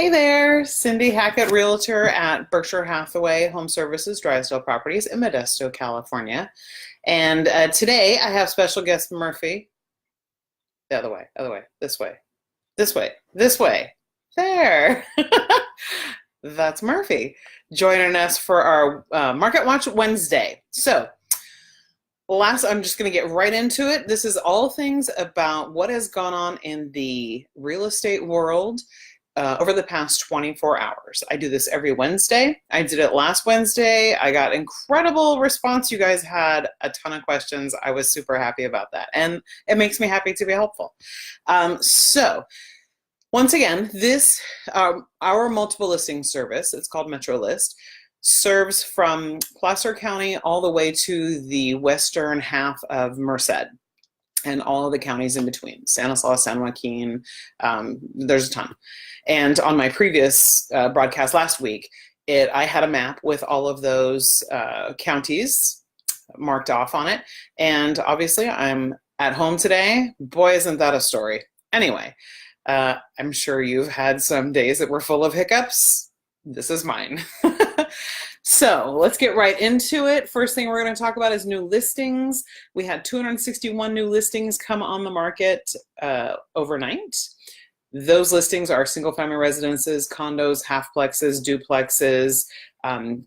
Hey there, Cindy Hackett, Realtor at Berkshire Hathaway Home Services, Drysdale Properties in Modesto, California. And today I have special guest Murphy. The other way, this way, this way, this way. There. That's Murphy joining us for our Market Watch Wednesday. I'm just going to get right into it. This is all things about what has gone on in the real estate world over the past 24 hours. I do this every Wednesday. I did it last Wednesday. I got incredible response. You guys had a ton of questions. I was super happy about that. And it makes me happy to be helpful. Once again, our multiple listing service, it's called MetroList, serves from Placer County all the way to the western half of Merced and all of the counties in between, Stanislaus, San Joaquin, there's a ton. And on my previous broadcast last week, I had a map with all of those counties marked off on it. And obviously I'm at home today. Boy, isn't that a story. Anyway, I'm sure you've had some days that were full of hiccups. This is mine. So let's get right into it. First thing we're going to talk about is new listings. We had 261 new listings come on the market overnight. Those listings are single-family residences, condos, halfplexes, duplexes,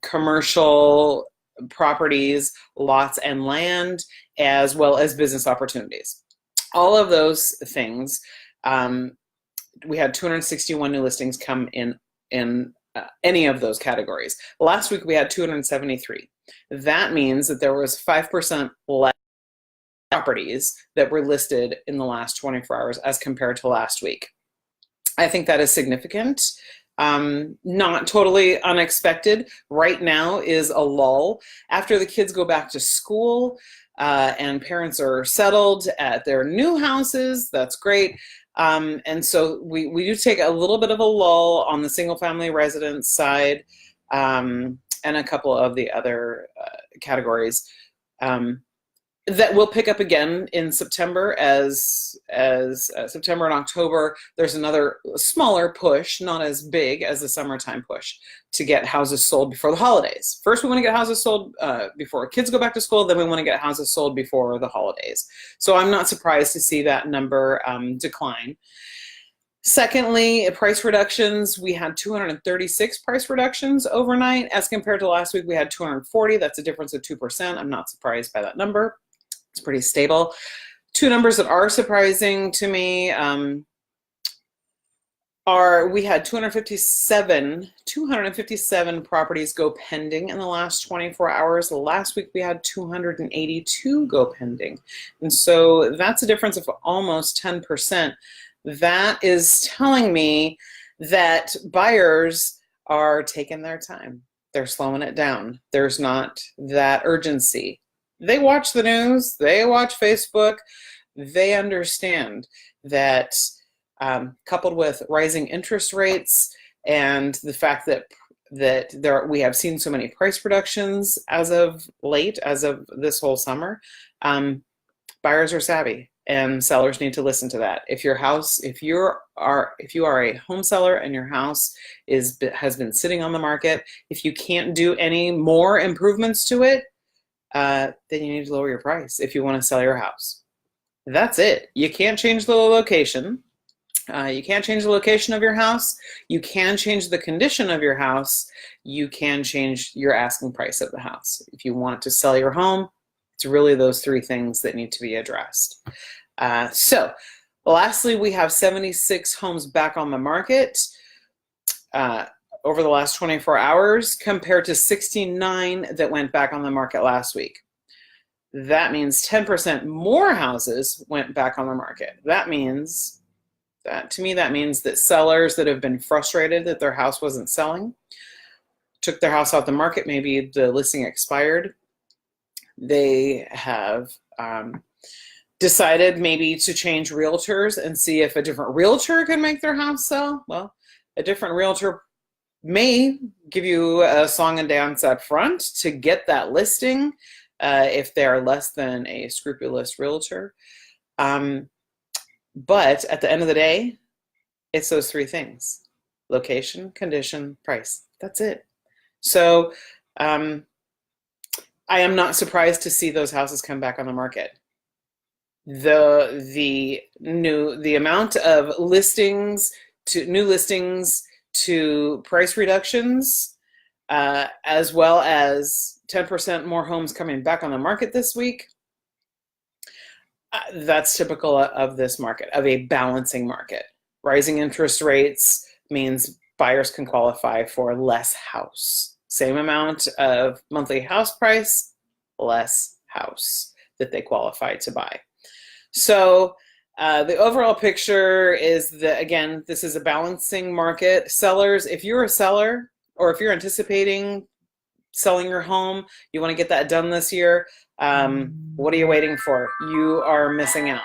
commercial properties, lots and land, as well as business opportunities. All of those things, we had 261 new listings come in any of those categories. Last week we had 273. That means that there was 5% less properties that were listed in the last 24 hours as compared to last week. I think that is significant. Not totally unexpected. Right now is a lull. After the kids go back to school and parents are settled at their new houses, that's great. And so we do take a little bit of a lull on the single family residence side and a couple of the other categories that will pick up again in September as September and October. There's another smaller push, not as big as the summertime push, to get houses sold before the holidays. First, we want to get houses sold before kids go back to school. Then we want to get houses sold before the holidays. So I'm not surprised to see that number decline. Secondly, price reductions. We had 236 price reductions overnight as compared to last week. We had 240. That's a difference of 2%. I'm not surprised by that number. It's pretty stable. Two numbers that are surprising to me we had 257 properties go pending in the last 24 hours. Last week we had 282 go pending. And so that's a difference of almost 10%. That is telling me that buyers are taking their time. They're slowing it down. There's not that urgency. They watch the news, they watch Facebook, they understand that coupled with rising interest rates and the fact that we have seen so many price reductions as of late, as of this whole summer, buyers are savvy and sellers need to listen to that. If you are a home seller and your house has been sitting on the market, if you can't do any more improvements to it, then you need to lower your price if you want to sell your house. That's it. You can't change the location. You can't change the location of your house. You can change the condition of your house. You can change your asking price of the house. If you want to sell your home, it's really those three things that need to be addressed. Lastly, we have 76 homes back on the market over the last 24 hours compared to 69 that went back on the market last week. That means 10% more houses went back on the market. That means that sellers that have been frustrated that their house wasn't selling, took their house off the market, maybe the listing expired, they have decided maybe to change realtors and see if a different realtor can make their house sell. Well, a different realtor may give you a song and dance up front to get that listing if they are less than a scrupulous realtor. But at the end of the day, it's those three things: location, condition, price. That's it. So I am not surprised to see those houses come back on the market. The amount of listings to new listings to price reductions, as well as 10% more homes coming back on the market this week. That's typical of this market, of a balancing market. Rising interest rates means buyers can qualify for less house. Same amount of monthly house price, less house that they qualify to buy. So the overall picture is that, again, this is a balancing market. Sellers, if you're a seller or if you're anticipating selling your home, you want to get that done this year, what are you waiting for? You are missing out.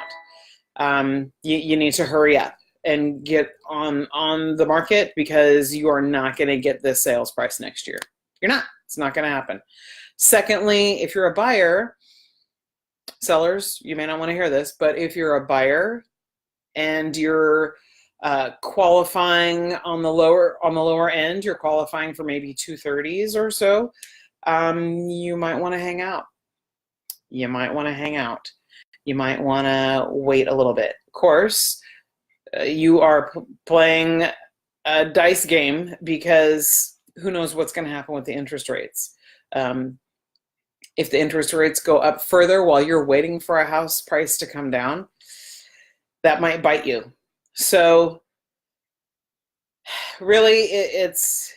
You need to hurry up and get on the market, because you are not going to get this sales price next year. You're not. It's not going to happen. Secondly, if you're a buyer, sellers, you may not want to hear this, but if you're a buyer and you're qualifying on the lower end, you're qualifying for maybe 230s or so, you might want to hang out. You might want to hang out. You might want to wait a little bit. Of course, you are playing a dice game, because who knows what's going to happen with the interest rates. If the interest rates go up further while you're waiting for a house price to come down, that might bite you. So really, it's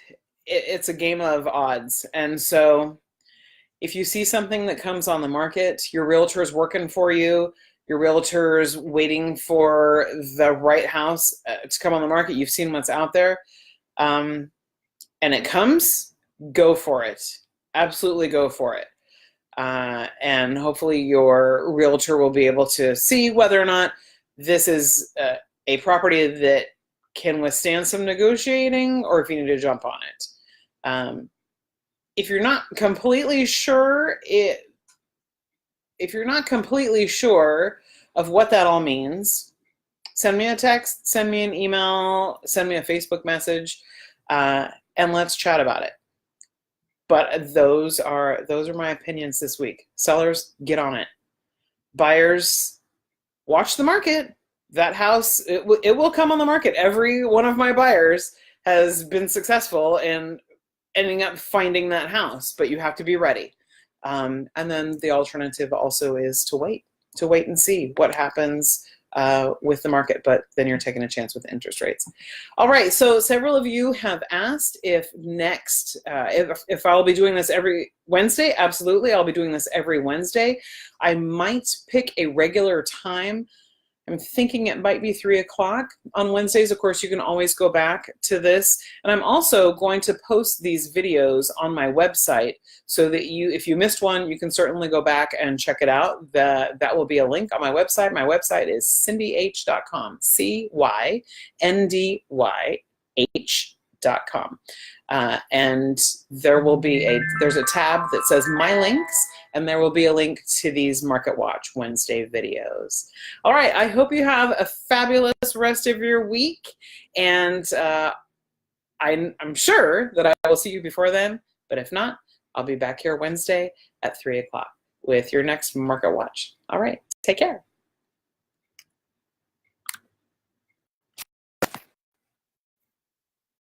a game of odds. And so if you see something that comes on the market, your realtor's working for you, your realtor's waiting for the right house to come on the market, you've seen what's out there, and it comes, go for it. Absolutely go for it. And hopefully your realtor will be able to see whether or not this is a property that can withstand some negotiating, or if you need to jump on it. If you're not completely sure, of what that all means, send me a text, send me an email, send me a Facebook message, and let's chat about it. But those are my opinions this week. Sellers, get on it. Buyers, watch the market. That house, it will come on the market. Every one of my buyers has been successful in ending up finding that house, but you have to be ready. And then the alternative also is to wait and see what happens with the market, but then you're taking a chance with interest rates. All right, so several of you have asked if next, if I'll be doing this every Wednesday. Absolutely, I'll be doing this every Wednesday. I might pick a regular time. I'm thinking it might be 3 o'clock on Wednesdays. Of course, you can always go back to this. And I'm also going to post these videos on my website, so that if you missed one, you can certainly go back and check it out. That will be a link on my website. My website is cyndyh.com, cyndyh.com. And there's a tab that says My Links, and there will be a link to these Market Watch Wednesday videos. All right, I hope you have a fabulous rest of your week, and I'm sure that I will see you before then, but if not, I'll be back here Wednesday at 3 o'clock with your next Market Watch. All right, take care.